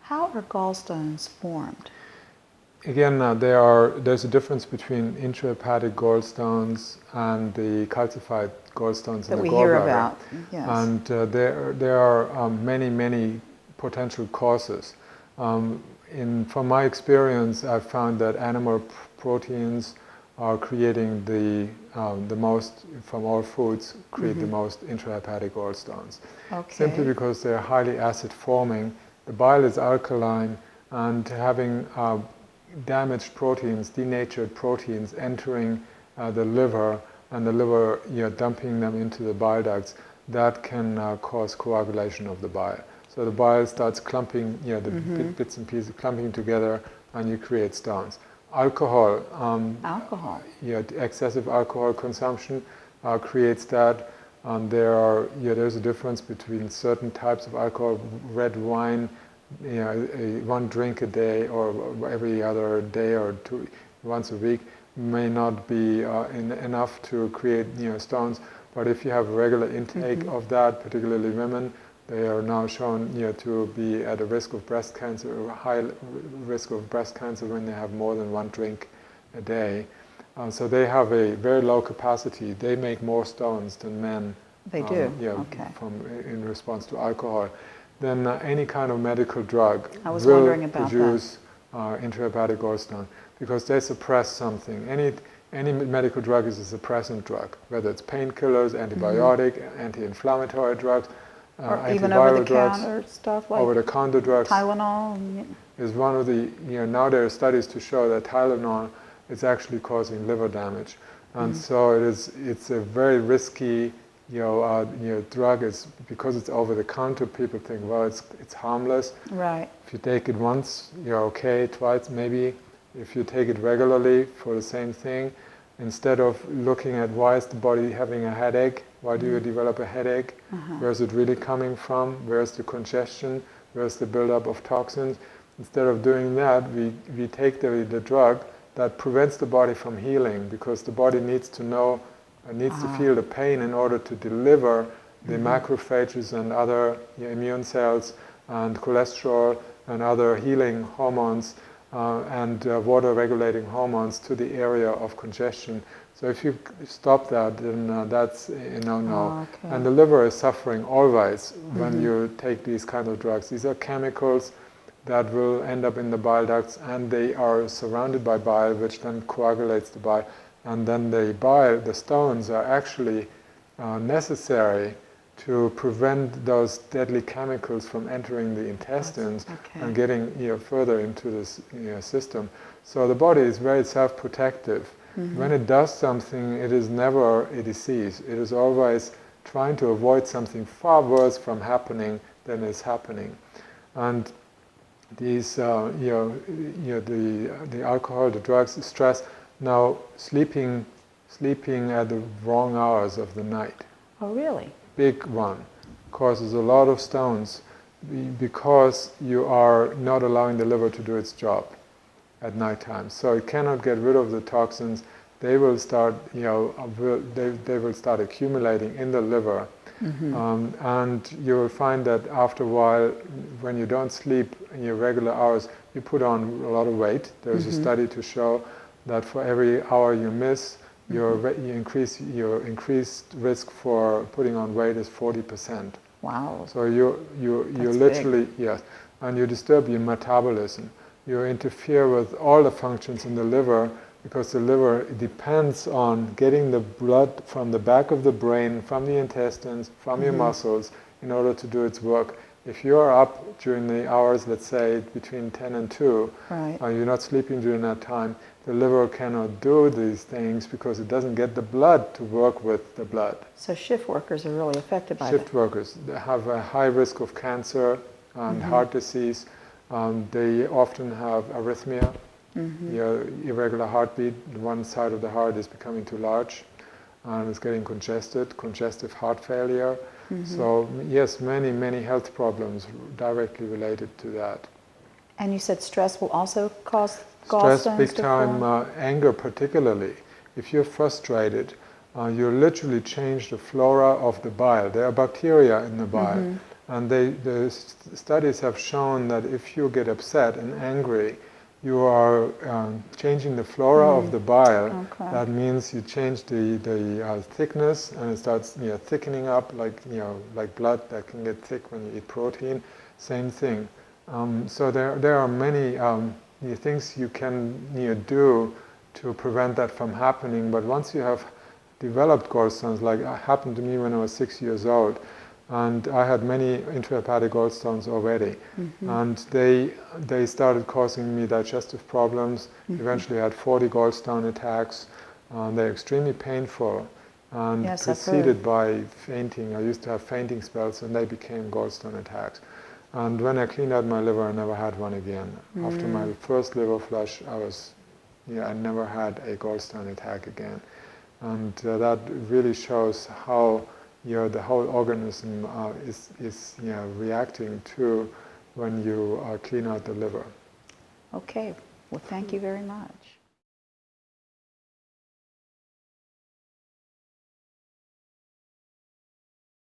How are gallstones formed? Again, there's a difference between intrahepatic gallstones and the calcified gallstones in the gallbladder. That we hear about, yes. And there are many potential causes. From my experience, I've found that animal proteins are creating the most, from all foods, create the most intrahepatic gallstones. Okay. Simply because they're highly acid forming. The bile is alkaline, and having damaged proteins, denatured proteins entering the liver, and the liver dumping them into the bile ducts, that can cause coagulation of the bile. So the bile starts clumping, the bits and pieces clumping together, and you create stones. Alcohol. Excessive alcohol consumption creates that. There's a difference between certain types of alcohol. Red wine, one drink a day or every other day or once a week may not be enough to create stones. But if you have regular intake of that, particularly women, they are now shown to be at a risk of breast cancer, or high risk of breast cancer when they have more than one drink a day. So they have a very low capacity. They make more stones than men. They do? Okay. In response to alcohol. Then any kind of medical drug will produce intrahepatic gallstone, because they suppress something. Any medical drug is a suppressant drug, whether it's painkillers, antibiotic, anti-inflammatory drugs, or even over-the-counter stuff like over-the-counter drugs. Tylenol is one of the, now there are studies to show that Tylenol is actually causing liver damage. And so it's a very risky drug. Is because it's over-the-counter, people think, well, it's harmless. Right. If you take it once, you're okay. Twice, maybe. If you take it regularly for the same thing, instead of looking at why is the body having a headache, why do you develop a headache, where is it really coming from, where's the congestion, where's the buildup of toxins, instead of doing that, we take the drug that prevents the body from healing, because the body needs to know, needs to feel the pain in order to deliver the macrophages and other immune cells and cholesterol and other healing hormones and water regulating hormones to the area of congestion. So if you stop that, then that's a no-no. Okay. And the liver is suffering always when you take these kind of drugs. These are chemicals that will end up in the bile ducts, and they are surrounded by bile, which then coagulates the bile. And then the stones are actually necessary to prevent those deadly chemicals from entering the intestines and getting further into this system. So the body is very self-protective. When it does something, it is never a disease. It is always trying to avoid something far worse from happening than is happening. And these, the alcohol, the drugs, the stress. Now, sleeping at the wrong hours of the night. Oh, really? Big one. Causes a lot of stones because you are not allowing the liver to do its job at nighttime. So it cannot get rid of the toxins. They will start, they will start accumulating in the liver. And you will find that after a while, when you don't sleep in your regular hours, you put on a lot of weight. There's a study to show that for every hour you miss, your increased risk for putting on weight is 40%. Wow. So you literally, yes, and you disturb your metabolism. You interfere with all the functions in the liver, because the liver depends on getting the blood from the back of the brain, from the intestines, from your muscles, in order to do its work. If you are up during the hours, let's say between 10 and 2, you're not sleeping during that time, the liver cannot do these things because it doesn't get the blood to work with the blood. So shift workers are really affected by that. Shift workers, they have a high risk of cancer and heart disease. They often have arrhythmia, irregular heartbeat. One side of the heart is becoming too large and it's getting congested, congestive heart failure. So yes, many health problems directly related to that. And you said stress will also cause gallstones? Stress, big time, anger particularly. If you're frustrated, you literally change the flora of the bile. There are bacteria in the bile, And the studies have shown that if you get upset and angry, you are changing the flora of the bile. Okay. That means you change the thickness, and it starts thickening up, like like blood that can get thick when you eat protein. Same thing. So there are many things you can do to prevent that from happening. But once you have developed gallstones, like it happened to me when I was 6 years old, and I had many intrahepatic gallstones already, and they started causing me digestive problems. Eventually I had 40 gallstone attacks. They're extremely painful and Yes, preceded by fainting. I used to have fainting spells, and they became gallstone attacks. And when I cleaned out my liver, I never had one again. After my first liver flush, I never had a gallstone attack again. And that really shows how the whole organism is reacting to when you clean out the liver. Okay. Well, thank you very much.